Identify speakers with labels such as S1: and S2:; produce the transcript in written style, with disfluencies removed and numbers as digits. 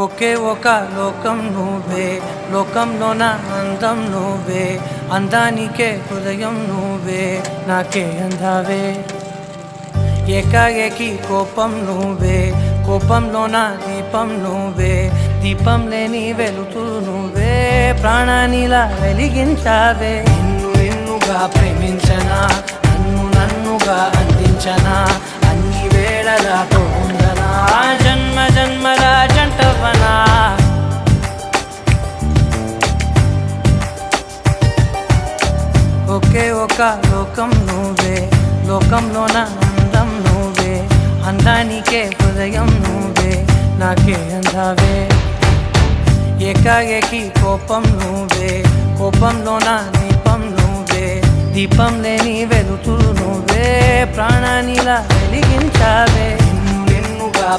S1: ఒకే ఒక లోకం నువ్వే, లోకంలోన అందం నువ్వే, అందానికే హృదయం నువ్వే, నాకే అందావే. ఏకాఏకి కోపం నువ్వే, కోపంలోన దీపం నువ్వే, దీపం లేని వెలుతురు నువ్వే, ప్రాణానిలా వెలిగించావే. నిన్నుగా ప్రేమించనా, నన్నుగా అందించనా, అన్ని వేళలా తోందనా, జన్మ జన్మల జంటవనా. ఒకే ఒక లోకం నువ్వే, లోకంలోన అందం నువ్వే, అందానికే హృదయం నువ్వే, నాకే అందావే. ఏకాఏకి కోపం నువ్వే, కోపంలోన దీపం నువ్వే, దీపం లేని వెలుతురు నువ్వే, ప్రాణానిలా వెలిగించావే. నిన్నుగా